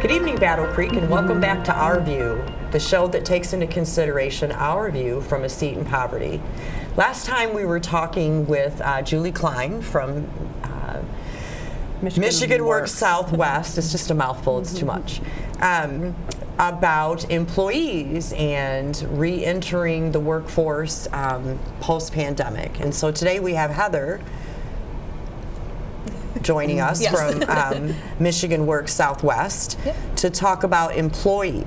Good evening, Battle Creek, and welcome back to Our View, the show that takes into consideration our view from a seat in poverty. Last time we were talking with Julie Klein from Michigan Works Southwest. It's just a mouthful, it's too much. About employees and re-entering the workforce post-pandemic. And so today we have Heather joining us from Michigan Works Southwest to talk about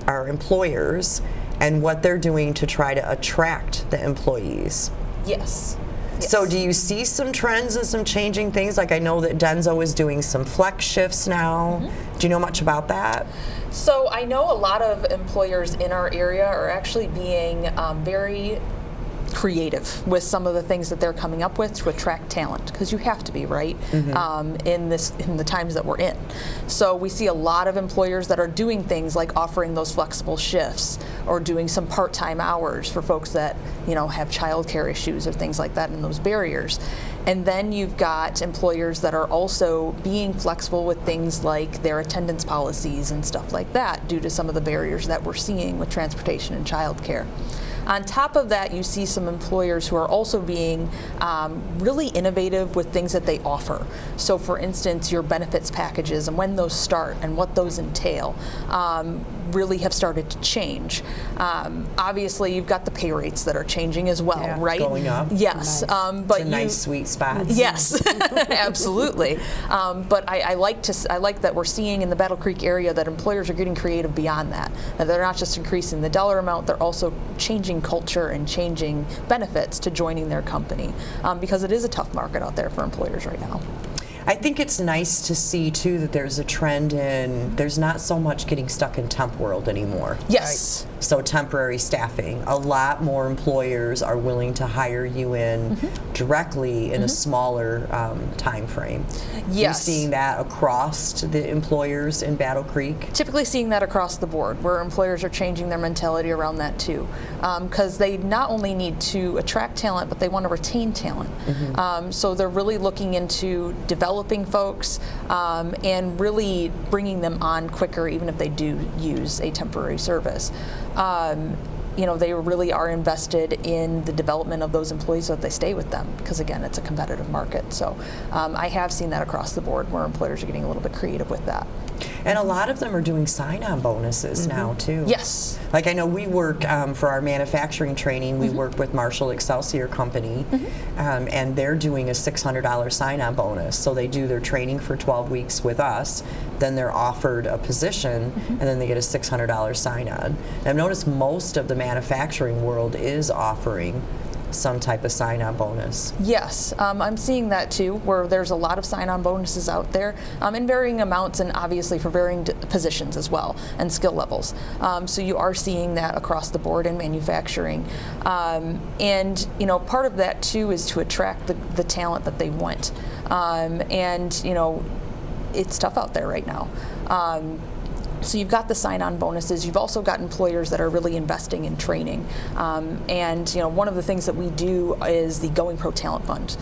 our employers and what they're doing to try to attract the employees. Yes. So do you see some trends and some changing things? Like I know that Denso is doing some flex shifts now. Do you know much about that? So I know a lot of employers in our area are actually being very creative with some of the things that they're coming up with to attract talent, because you have to be, right, in the times that we're in. So we see a lot of employers that are doing things like offering those flexible shifts or doing some part-time hours for folks that have childcare issues or things like that and those barriers. And then you've got employers that are also being flexible with things like their attendance policies and stuff like that due to some of the barriers that we're seeing with transportation and childcare. On top of that, you see some employers who are also being really innovative with things that they offer. So for instance, your benefits packages and when those start and what those entail really have started to change. Obviously, you've got the pay rates that are changing as well, right? Going up. Yes. Nice. But nice sweet spots. Yes, absolutely. But I like that we're seeing in the Battle Creek area that employers are getting creative beyond that. That they're not just increasing the dollar amount, they're also changing culture and changing benefits to joining their company, because it is a tough market out there for employers right now. I think it's nice to see too that there's a trend in there's not so much getting stuck in temp world anymore. Yes. Right? So temporary staffing. A lot more employers are willing to hire you in directly in a smaller time frame. Yes. You're seeing that across the employers in Battle Creek? Typically seeing that across the board, where employers are changing their mentality around that too. Because they not only need to attract talent, but they want to retain talent. So they're really looking into developing folks and really bringing them on quicker, even if they do use a temporary service. They really are invested in the development of those employees so that they stay with them, because again, it's a competitive market. So I have seen that across the board where employers are getting a little bit creative with that. And a lot of them are doing sign-on bonuses now too. Yes. Like I know we work for our manufacturing training, we work with Marshall Excelsior Company, and they're doing a $600 sign-on bonus. So they do their training for 12 weeks with us, then they're offered a position, and then they get a $600 sign-on. And I've noticed most of the manufacturing world is offering some type of sign-on bonus. Yes, I'm seeing that too, where there's a lot of sign-on bonuses out there in varying amounts and obviously for varying positions as well and skill levels. So you are seeing that across the board in manufacturing. And part of that too is to attract the talent that they want. It's tough out there right now. So you've got the sign-on bonuses. You've also got employers that are really investing in training. One of the things that we do is the Going Pro Talent Fund.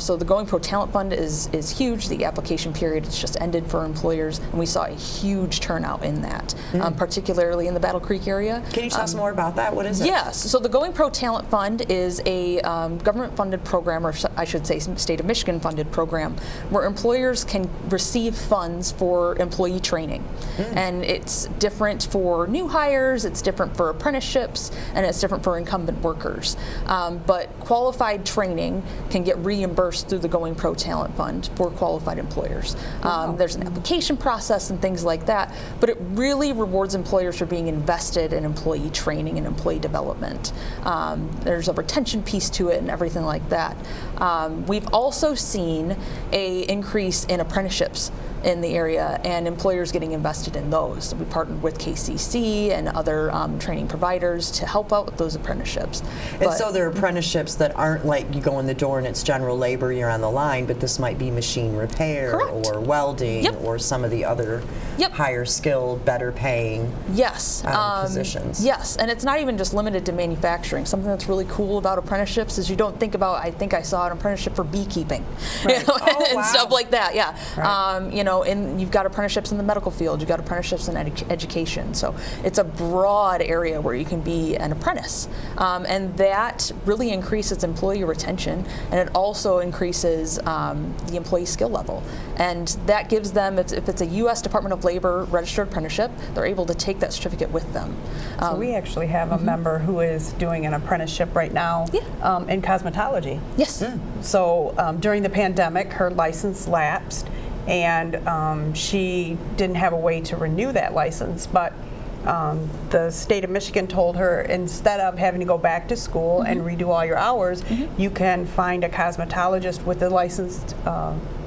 So the Going Pro Talent Fund is huge. The application period has just ended for employers, and we saw a huge turnout in that, particularly in the Battle Creek area. Can you tell us more about that? What is it? Yes. So the Going Pro Talent Fund is a government-funded program, or I should say state of Michigan-funded program, where employers can receive funds for employee training. And it's different for new hires, it's different for apprenticeships, and it's different for incumbent workers. But qualified training can get reimbursed through the Going Pro Talent Fund for qualified employers. There's an application process and things like that, but it really rewards employers for being invested in employee training and employee development. There's a retention piece to it and everything like that. We've also seen an increase in apprenticeships in the area and employers getting invested in those. We partnered with KCC and other training providers to help out with those apprenticeships. And so there are apprenticeships that aren't like you go in the door and it's general labor, you're on the line, but this might be machine repair or welding or some of the other higher skilled, better paying positions. Yes, and it's not even just limited to manufacturing. Something that's really cool about apprenticeships is you don't think about, I think I saw an apprenticeship for beekeeping and stuff like that, and you've got apprenticeships in the medical field, you've got apprenticeships in education. So it's a broad area where you can be an apprentice. And that really increases employee retention, and it also increases the employee skill level. And that gives them, if it's a U.S. Department of Labor registered apprenticeship, they're able to take that certificate with them. So we actually have a member who is doing an apprenticeship right now in cosmetology. Yes. So during the pandemic, her license lapsed, and she didn't have a way to renew that license, but the state of Michigan told her, instead of having to go back to school and redo all your hours, you can find a cosmetologist with a licensed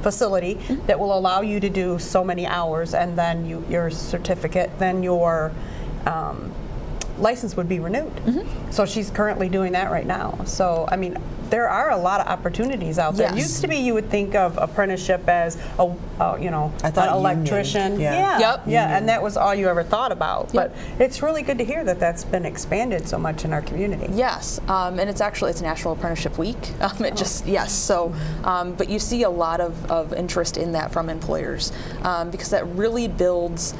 facility that will allow you to do so many hours, and then your certificate, then your license would be renewed. So she's currently doing that right now. So, I mean, there are a lot of opportunities out there. Yes. Used to be you would think of apprenticeship as I thought an electrician. union. Yeah. Yep. And that was all you ever thought about. Yep. But it's really good to hear that that's been expanded so much in our community. Yes, and it's National Apprenticeship Week. So, but you see a lot of interest in that from employers because that really builds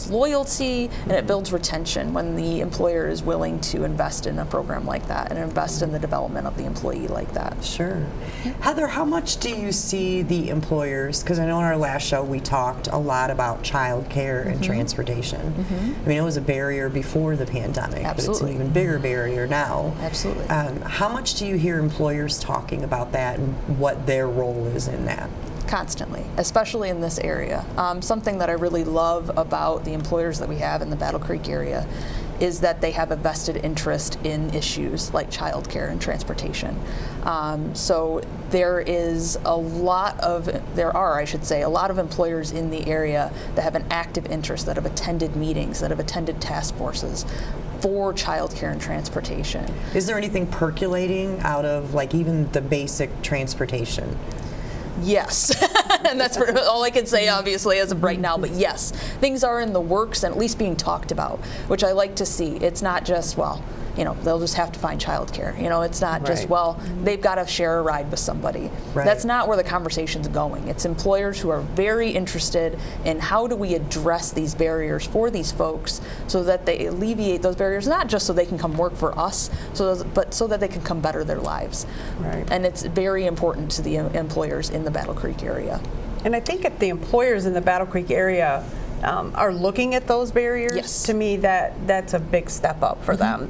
loyalty and it builds retention when the employer is willing to invest in a program like that and invest in the development of the employee like that. Sure. Heather, how much do you see the employers, because I know in our last show we talked a lot about childcare and transportation. I mean, it was a barrier before the pandemic, but it's an even bigger barrier now. Absolutely. How much do you hear employers talking about that and what their role is in that? Constantly, especially in this area. Something that I really love about the employers that we have in the Battle Creek area is that they have a vested interest in issues like childcare and transportation. So there are, I should say, a lot of employers in the area that have an active interest, that have attended meetings, that have attended task forces for childcare and transportation. Is there anything percolating out of like even the basic transportation? Yes, and that's all I can say, obviously, as of right now. But yes, things are in the works and at least being talked about, which I like to see. It's not just, they'll just have to find childcare. It's not just, they've got to share a ride with somebody. Right. That's not where the conversation's going. It's employers who are very interested in how do we address these barriers for these folks so that they alleviate those barriers, not just so they can come work for us, but so that they can come better their lives. Right. And it's very important to the employers in the Battle Creek area. And I think if the employers in the Battle Creek area are looking at those barriers, to me that's a big step up for them.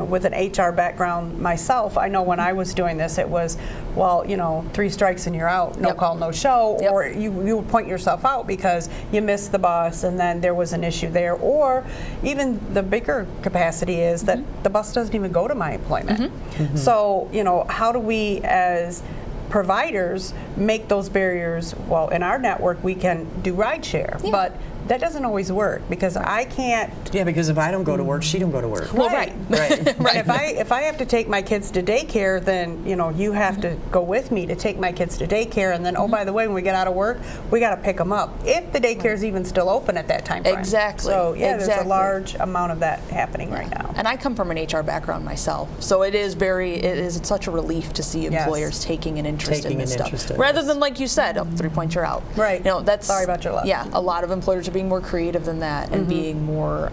With an HR background myself, I know when I was doing this, it was, 3 strikes and you're out, no call, no show, or you would point yourself out because you missed the bus and then there was an issue there, or even the bigger capacity is that the bus doesn't even go to my employment. So, how do we as providers make those barriers? Well, in our network we can do rideshare, but that doesn't always work because I can't. Yeah, because if I don't go to work, she don't go to work. Well, right. Right. If I have to take my kids to daycare, then you have to go with me to take my kids to daycare, and then oh, by the way, when we get out of work, we got to pick them up if the daycare is even still open at that time frame. Exactly. So there's a large amount of that happening right now. And I come from an HR background myself, so it is such a relief to see employers taking an interest in this stuff, rather than like you said, 3 points you're out. Right. That's sorry about your luck. Yeah, a lot of employers are being more creative than that and being more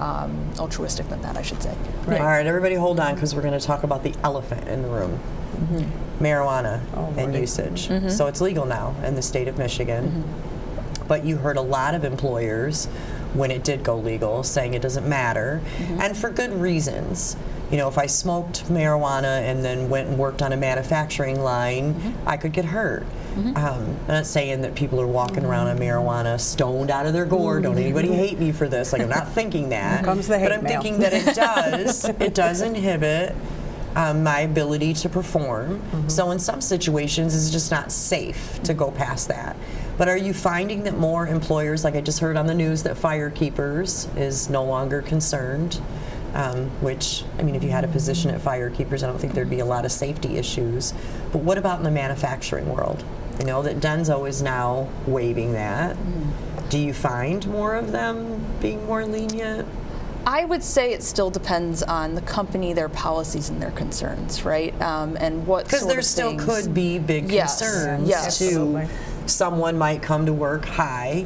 altruistic than that, I should say. Right. All right, everybody hold on because we're going to talk about the elephant in the room. Marijuana and usage. So it's legal now in the state of Michigan. But you heard a lot of employers when it did go legal saying it doesn't matter, and for good reasons. If I smoked marijuana and then went and worked on a manufacturing line, I could get hurt. I'm not saying that people are walking around on marijuana stoned out of their gourd. Don't anybody hate me for this. Like, I'm not thinking that. Here comes the hate but I'm mail. thinking that it does inhibit my ability to perform. So in some situations, it's just not safe to go past that. But are you finding that more employers, like I just heard on the news, that Firekeepers is no longer concerned? Which, I mean, if you had a position at Firekeepers, I don't think there'd be a lot of safety issues. But what about in the manufacturing world? That Denso is now waiving that. Do you find more of them being more lenient? I would say it still depends on the company, their policies, and their concerns, right? And what because there still could be big concerns someone might come to work high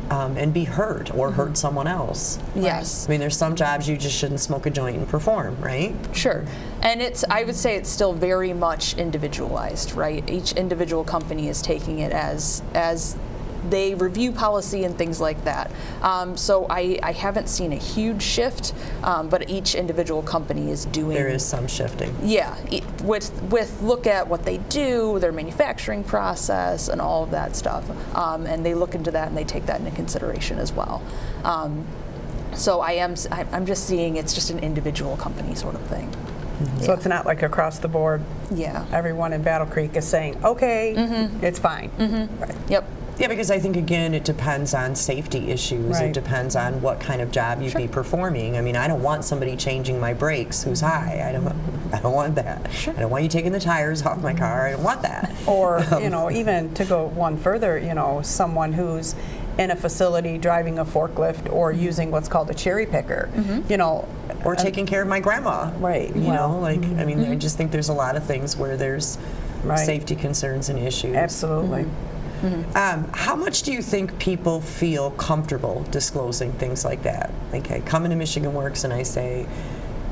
and be hurt or hurt someone else. Yes. I mean, there's some jobs you just shouldn't smoke a joint and perform, right? Sure. And I would say it's still very much individualized, right? Each individual company is taking it as they review policy and things like that. So I haven't seen a huge shift, but each individual company is doing. There is some shifting. Yeah, with look at what they do, their manufacturing process, and all of that stuff, and they look into that and they take that into consideration as well. So I'm just seeing it's just an individual company sort of thing. So it's not like across the board. Yeah. Everyone in Battle Creek is saying, okay, it's fine. Right. Yep. Yeah, because I think, again, it depends on safety issues. Right. It depends on what kind of job you'd be performing. I mean, I don't want somebody changing my brakes who's high. I don't want that. Sure. I don't want you taking the tires off my car. I don't want that. Or, even to go one further, someone who's in a facility driving a forklift or using what's called a cherry picker, Or taking care of my grandma. Right. I mean, I just think there's a lot of things where there's Right. safety concerns and issues. Absolutely. How much do you think people feel comfortable disclosing things like that? Like, I come into Michigan Works and I say,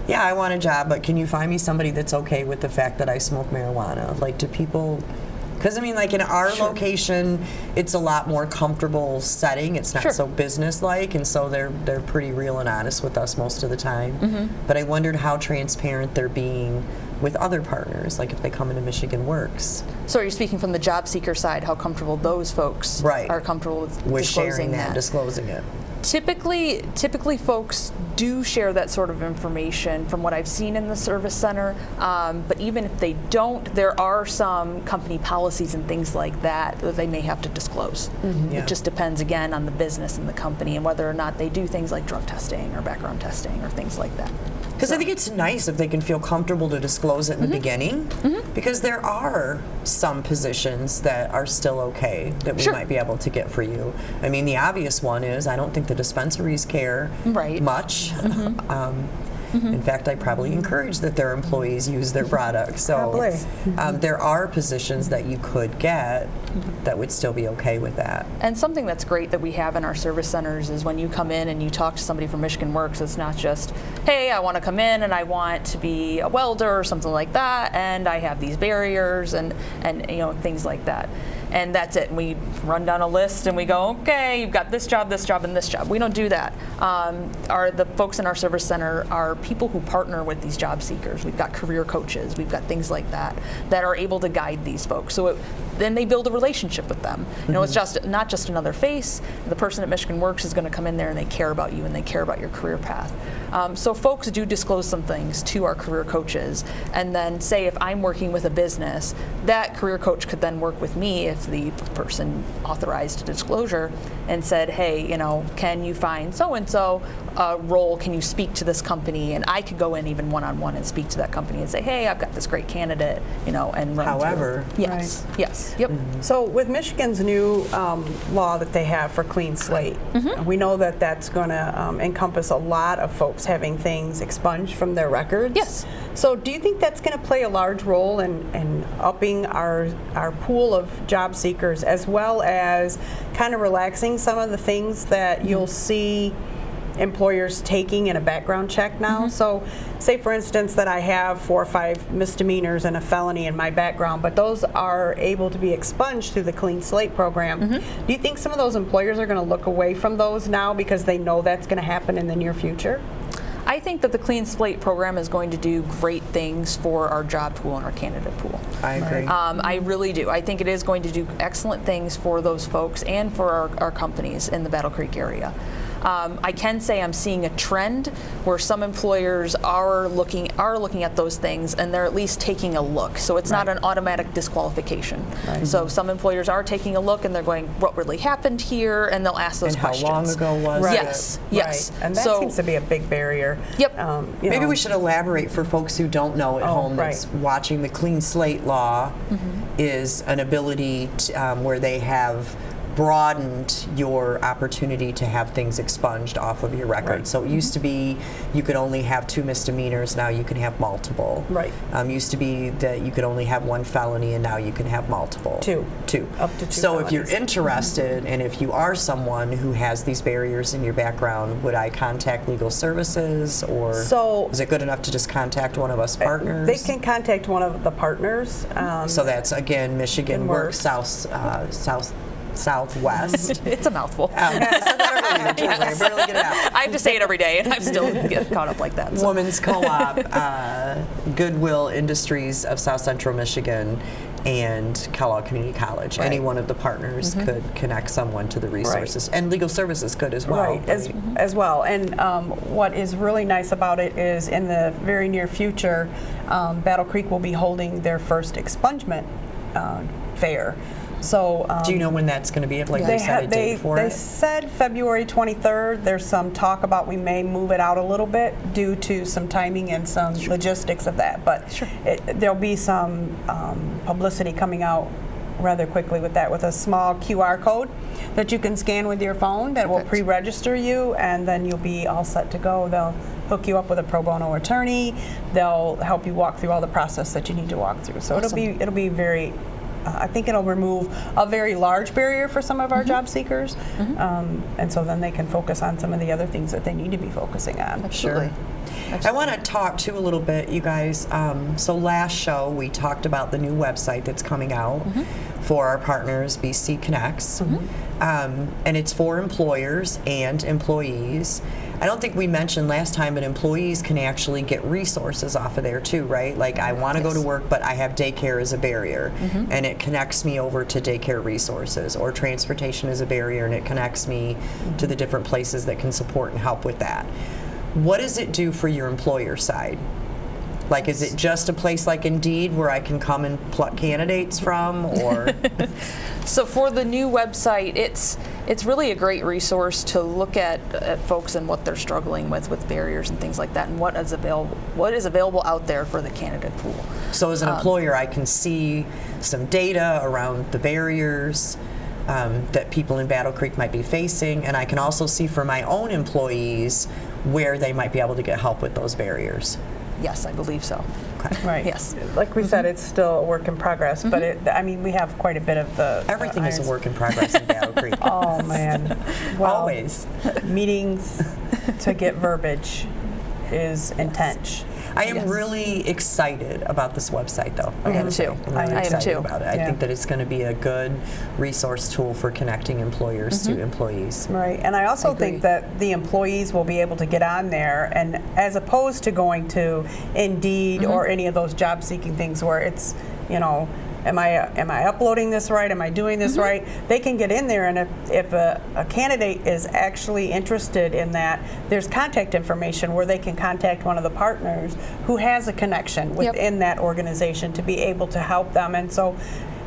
yeah, I want a job, but can you find me somebody that's okay with the fact that I smoke marijuana? Like, do people... Because, I mean, like in our location, it's a lot more comfortable setting. It's not so business-like, and so they're pretty real and honest with us most of the time. But I wondered how transparent they're being with other partners, like if they come into Michigan Works. So you're speaking from the job seeker side, how comfortable those folks are comfortable with disclosing sharing that, that. disclosing it. Typically folks do share that sort of information from what I've seen in the service center, but even if they don't, there are some company policies and things like that that they may have to disclose. It just depends, again, on the business and the company and whether or not they do things like drug testing or background testing or things like that. Because I think it's nice if they can feel comfortable to disclose it in the beginning, because there are some positions that are still okay that we might be able to get for you. I mean, the obvious one is I don't think the dispensaries care much. In fact, I probably encourage that their employees use their products. So there are positions that you could get that would still be okay with that. And something that's great that we have in our service centers is when you come in and you talk to somebody from Michigan Works, it's not just, hey, I want to come in and I want to be a welder or something like that, and I have these barriers and things like that. And that's it. And we run down a list and we go, okay, you've got this job, and this job. We don't do that. The folks in our service center are people who partner with these job seekers. We've got career coaches. We've got things like that are able to guide these folks. So then they build a relationship with them. It's just not just another face. The person at Michigan Works is going to come in there and they care about you and they care about your career path. So folks do disclose some things to our career coaches, and then say if I'm working with a business, that career coach could then work with me if the person authorized a disclosure and said, hey, can you find so-and-so a role? Can you speak to this company? And I could go in even one-on-one and speak to that company and say, hey, I've got this great candidate, and run However, through. Yes. Yep. So with Michigan's new law that they have for clean slate, we know that that's going to encompass a lot of folks having things expunged from their records. Yes. So do you think that's going to play a large role in upping our pool of job seekers, as well as kind of relaxing some of the things that you'll see employers taking in a background check now? So say for instance that I have 4 or 5 misdemeanors and a felony in my background, but those are able to be expunged through the Clean Slate program. Do you think some of those employers are going to look away from those now because they know that's going to happen in the near future? I think that the Clean Slate program is going to do great things for our job pool and our candidate pool. I agree. I really do. I think it is going to do excellent things for those folks and for our companies in the Battle Creek area. I can say I'm seeing a trend where some employers are looking at those things and they're at least taking a look. So it's not an automatic disqualification. So some employers are taking a look and they're going, what really happened here? And they'll ask those questions. How long ago was it? Yes. And that seems to be a big barrier. Yep. Maybe we should elaborate for folks who don't know at home that's watching. The Clean Slate law is an ability to, where they have broadened your opportunity to have things expunged off of your record. Right. So it used to be you could only have 2 misdemeanors, now you can have multiple. Right. Used to be that you could only have 1 felony, and now you can have multiple. Two. Up to 2 So if you're felonies. interested, and if you are someone who has these barriers in your background, would I contact Legal Services, or So- is it good enough to just contact one of us partners? They can contact one of the partners. So that's, again, Michigan Works Southwest. It's a mouthful. I said that earlier, Julie. I barely get it out. I have to say it every day, and I'm still get caught up like that. So. Women's Co-op, Goodwill Industries of South Central Michigan, and Kellogg Community College. Right. Any one of the partners could connect someone to the resources, and Legal Services could as well. Right, as well. And what is really nice about it is in the very near future, Battle Creek will be holding their first expungement fair. So Do you know when that's going to be? Like they set a date for they it? said February 23rd. There's some talk about we may move it out a little bit due to some timing and some logistics of that. But there'll be some publicity coming out rather quickly with that, with a small QR code that you can scan with your phone that will pre-register you, and then you'll be all set to go. They'll hook you up with a pro bono attorney. They'll help you walk through all the process that you need to walk through. So it'll be very. I think it'll remove a very large barrier for some of our job seekers, and so then they can focus on some of the other things that they need to be focusing on. Absolutely. I want to talk too a little bit, you guys. So last show we talked about the new website that's coming out for our partners, BC Connects, and it's for employers and employees. I don't think we mentioned last time, but employees can actually get resources off of there too, right? Like I want to go to work, but I have daycare as a barrier, and it connects me over to daycare resources, or transportation is a barrier, and it connects me to the different places that can support and help with that. What does it do for your employer side? Like, is it just a place like Indeed where I can come and pluck candidates from, or? So for the new website, it's really a great resource to look at folks and what they're struggling with barriers and things like that, and what is available out there for the candidate pool. So as an employer, I can see some data around the barriers that people in Battle Creek might be facing, and I can also see for my own employees where they might be able to get help with those barriers. Yes, I believe so. Right. Yes. Like we said, it's still a work in progress, but we have quite a bit of the. Everything is a work in progress in Battle Creek. Oh man. Well, Always. Meetings to get verbiage is intense. I am really excited about this website, though. I am too. I'm really I am excited too. about it. I think that it's going to be a good resource tool for connecting employers to employees. Right, and I also think that the employees will be able to get on there, and as opposed to going to Indeed or any of those job-seeking things where it's, am I uploading this right? Am I doing this right? They can get in there, and if a candidate is actually interested in that, there's contact information where they can contact one of the partners who has a connection within that organization to be able to help them. And so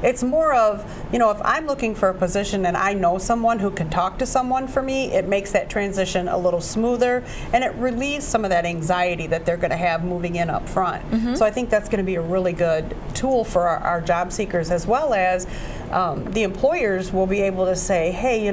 it's more of, if I'm looking for a position and I know someone who can talk to someone for me, it makes that transition a little smoother, and it relieves some of that anxiety that they're going to have moving in up front. So I think that's going to be a really good tool for our job seekers, as well as the employers will be able to say, hey,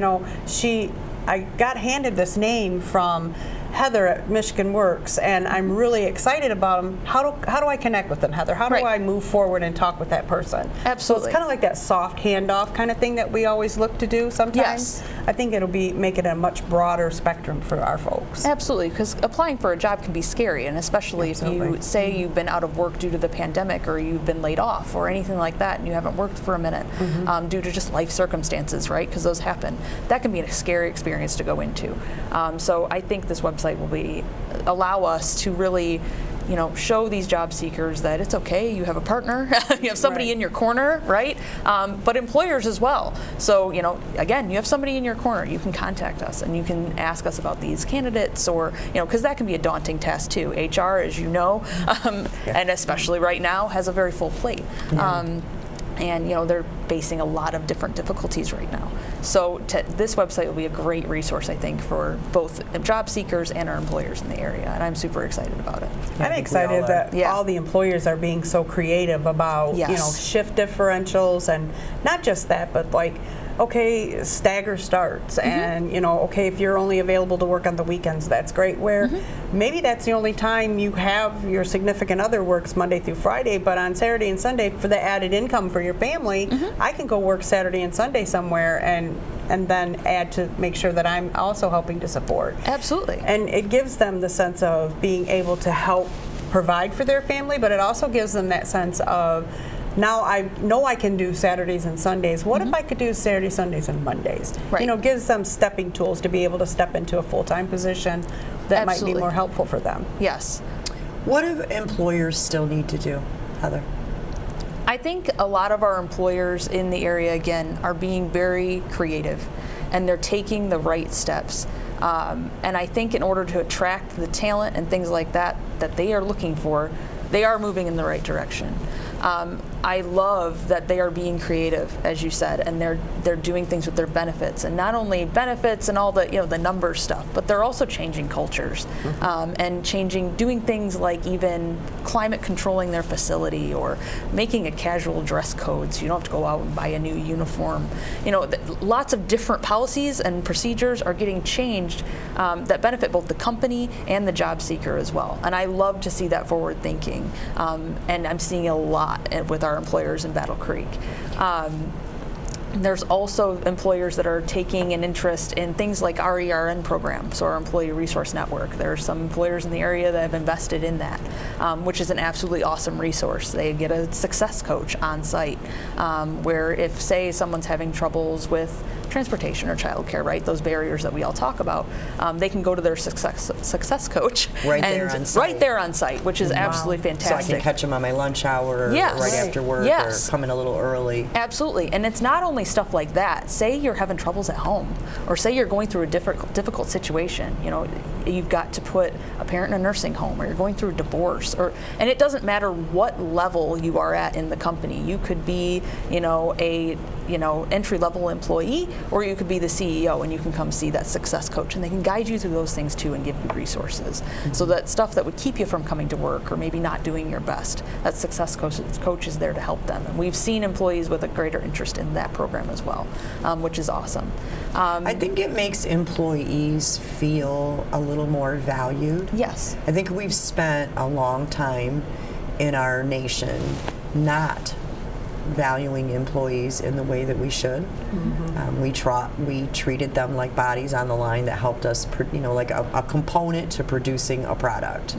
I got handed this name from Heather at Michigan Works, and I'm really excited about them. How do I connect with them, Heather? How do I move forward and talk with that person? Absolutely. So it's kind of like that soft handoff kind of thing that we always look to do sometimes. Yes. I think it'll make it a much broader spectrum for our folks. Absolutely, because applying for a job can be scary, and especially if you say you've been out of work due to the pandemic, or you've been laid off, or anything like that, and you haven't worked for a minute due to just life circumstances, right? Because those happen. That can be a scary experience to go into. So I think this website will allow us to really show these job seekers that it's okay, you have a partner, you have somebody in your corner, right? But employers as well. So, again, you have somebody in your corner, you can contact us and you can ask us about these candidates, or, because that can be a daunting task too. HR, as you know, and especially right now, has a very full plate. And they're facing a lot of different difficulties right now. So this website will be a great resource, I think, for both job seekers and our employers in the area, and I'm super excited about it. I'm excited that all the employers are being so creative about shift differentials, and not just that, but like okay, stagger starts, and okay, if you're only available to work on the weekends, that's great. Where maybe that's the only time you have your significant other works Monday through Friday, but on Saturday and Sunday for the added income for your family, I can go work Saturday and Sunday somewhere and then add to make sure that I'm also helping to support. Absolutely. And it gives them the sense of being able to help provide for their family, but it also gives them that sense of, now I know I can do Saturdays and Sundays. What if I could do Saturdays, Sundays, and Mondays? Right. Gives them stepping tools to be able to step into a full-time position that might be more helpful for them. Yes. What do employers still need to do, Heather? I think a lot of our employers in the area, again, are being very creative, and they're taking the right steps. And I think in order to attract the talent and things like that they are looking for, they are moving in the right direction. I love that they are being creative, as you said, and they're doing things with their benefits, and not only benefits and all the the number stuff, but they're also changing cultures and doing things like even climate controlling their facility or making a casual dress code so you don't have to go out and buy a new uniform. Lots of different policies and procedures are getting changed that benefit both the company and the job seeker as well. And I love to see that forward thinking, and I'm seeing a lot with our employers in Battle Creek. There's also employers that are taking an interest in things like our ERN program, so our Employee Resource Network. There are some employers in the area that have invested in that, which is an absolutely awesome resource. They get a success coach on site, where if, say, someone's having troubles with transportation or childcare, right? Those barriers that we all talk about. They can go to their success coach right there on site, which is absolutely fantastic. So I can catch them on my lunch hour, right after work, or come in a little early. Absolutely, and it's not only stuff like that. Say you're having troubles at home, or say you're going through a difficult situation. You've got to put a parent in a nursing home, or you're going through a divorce, and it doesn't matter what level you are at in the company. You could be, a entry-level employee, or you could be the CEO, and you can come see that success coach, and they can guide you through those things too and give you resources. So that stuff that would keep you from coming to work or maybe not doing your best, that success coach is there to help them. And we've seen employees with a greater interest in that program as well, which is awesome. I think it makes employees feel a little more valued. Yes. I think we've spent a long time in our nation not valuing employees in the way that we should. We treated them like bodies on the line that helped us, like a component to producing a product.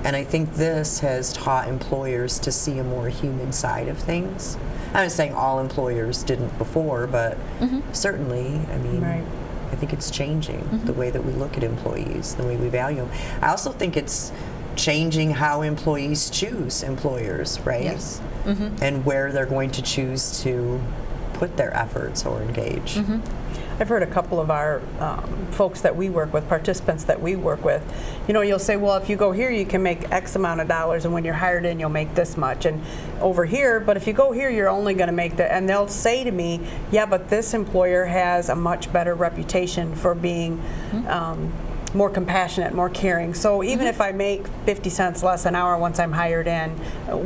And I think this has taught employers to see a more human side of things. I'm not saying all employers didn't before, but certainly, I think it's changing the way that we look at employees, the way we value them. I also think it's changing how employees choose employers, right? Yes. And where they're going to choose to put their efforts or engage. I've heard a couple of our folks that we work with, participants that we work with, you'll say, well, if you go here, you can make X amount of dollars, and when you're hired in, you'll make this much. And over here, but if you go here, you're only going to make that. And they'll say to me, yeah, but this employer has a much better reputation for being more compassionate, more caring. So even if I make 50 cents less an hour once I'm hired in,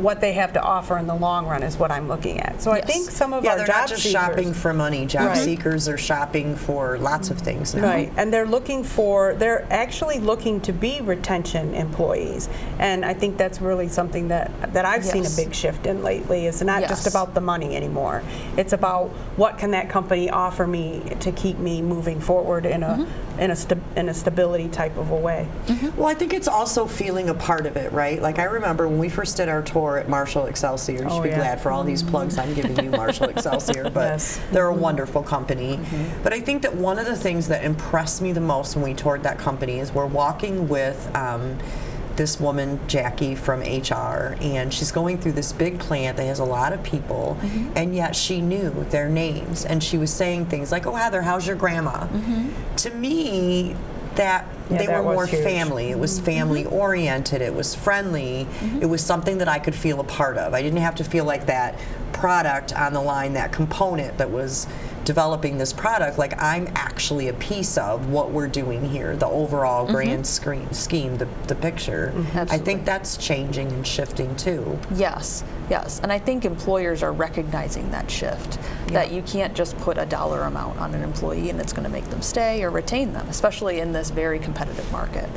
what they have to offer in the long run is what I'm looking at. So I think some of our they're job not just seekers, shopping for money. Job seekers are shopping for lots of things now. Right, and they're actually looking to be retention employees. And I think that's really something that I've seen a big shift in lately. It's not just about the money anymore. It's about what can that company offer me to keep me moving forward in a stability type of a way. Well, I think it's also feeling a part of it, right? Like I remember when we first did our tour at Marshall Excelsior. You should be glad for all these plugs I'm giving you, Marshall Excelsior, but they're a wonderful company. But I think that one of the things that impressed me the most when we toured that company is we're walking with this woman, Jackie, from HR, and she's going through this big plant that has a lot of people, and yet she knew their names, and she was saying things like, oh, Heather, how's your grandma? To me, they were more family. It was family oriented. It was friendly. It was something that I could feel a part of. I didn't have to feel like that product on the line, that component that was developing this product, like I'm actually a piece of what we're doing here, the overall grand scheme, the picture. I Absolutely. think that's changing and shifting too. Yes, yes. And I think employers are recognizing that shift, that you can't just put a dollar amount on an employee and it's going to make them stay or retain them, especially in this very competitive market.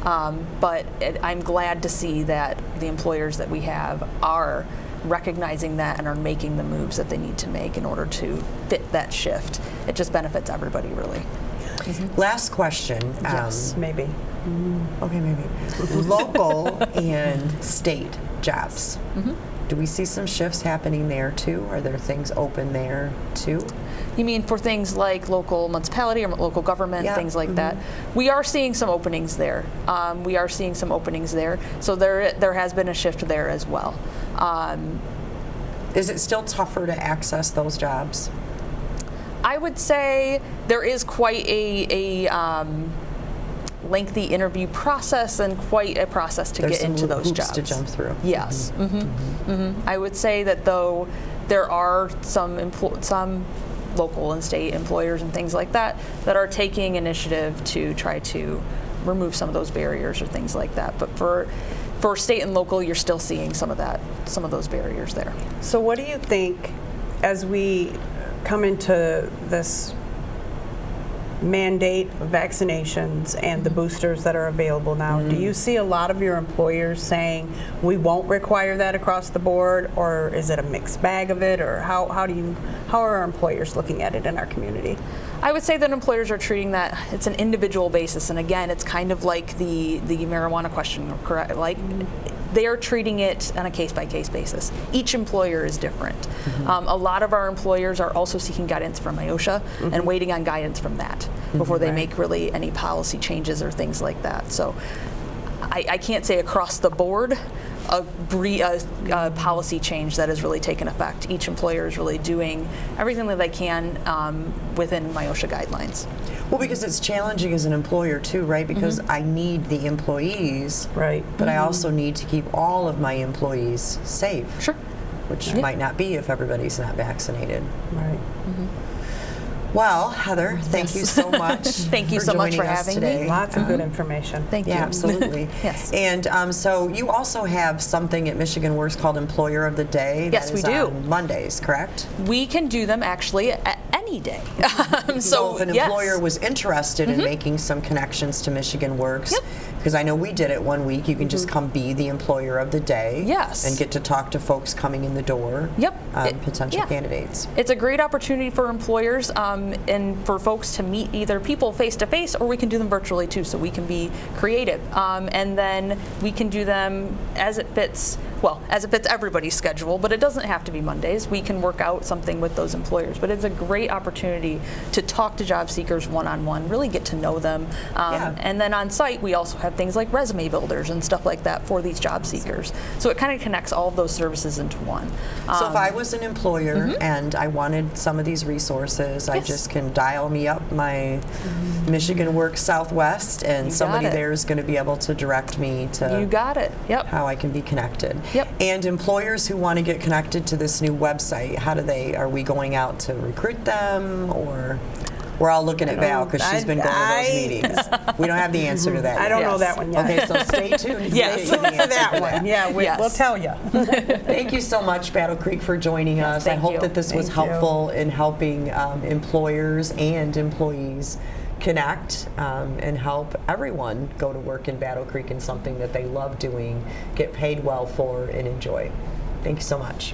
But I'm glad to see that the employers that we have are recognizing that and are making the moves that they need to make in order to fit that shift. It just benefits everybody, really. Last question. Yes. Maybe. Okay, maybe. Local and state jobs. Do we see some shifts happening there too? Are there things open there too? You mean for things like local municipality or local government, Yeah. things like that? We are seeing some openings there. So there has been a shift there as well. Is it still tougher to access those jobs? I would say there is quite a lengthy interview process and quite a process to There's get into some those hoops jobs. to jump through. Yes. I would say that though there are some local and state employers and things like that that are taking initiative to try to remove some of those barriers or things like that. But for state and local, you're still seeing some of those barriers there. So what do you think as we come into this mandate of vaccinations and the boosters that are available now, do you see a lot of your employers saying we won't require that across the board, or is it a mixed bag of it, or how are our employers looking at it in our community? I would say that employers are treating that, it's an individual basis, and again, it's kind of like the marijuana question, correct? Like, they are treating it on a case-by-case basis. Each employer is different. A lot of our employers are also seeking guidance from MIOSHA and waiting on guidance from that before they make really any policy changes or things like that. So I can't say across the board a policy change that has really taken effect. Each employer is really doing everything that they can within MIOSHA guidelines. Well, because it's challenging as an employer too, right? Because I need the employees, Right. but I also need to keep all of my employees safe. Sure. Which might not be if everybody's not vaccinated. Right. Well, Heather, thank you so much. Thank you for so much joining for us having me. today. Lots of good information. Thank you. Yeah, absolutely. Yes. And so you also have something at Michigan Works called Employer of the Day. Yes, that we is do. on Mondays, correct? We can do them actually at any day. So if an yes. employer was interested in making some connections to Michigan Works, Yep. because I know we did it one week, you can just come be the employer of the day. Yes. And get to talk to folks coming in the door. Yep. Potential Yeah. candidates. It's a great opportunity for employers and for folks to meet either people face to face, or we can do them virtually too, so we can be creative. And then we can do them as it fits everybody's schedule, but it doesn't have to be Mondays. We can work out something with those employers. But it's a great opportunity to talk to job seekers one-on-one, really get to know them. And then on site, we also have things like resume builders and stuff like that for these job seekers. So it kind of connects all of those services into one. So if I was an employer and I wanted some of these resources, I Yes. just can dial me up my Michigan Works Southwest, and You got somebody it. there is going to be able to direct me to You got it. Yep. how I can be connected. Yep. And employers who want to get connected to this new website, are we going out to recruit them, or we're all looking at Val because she's been going to those meetings. We don't have the answer to that I yet. don't know Yes. that one yet. Okay, so stay tuned. to Yes. get you the Look for answer that to one. Yeah, Yes. we'll tell you. Thank you so much, Battle Creek, for joining us. I thank hope you. that this was Thank you. helpful in helping employers and employees connect and help everyone go to work in Battle Creek in something that they love doing, get paid well for, and enjoy. Thank you so much.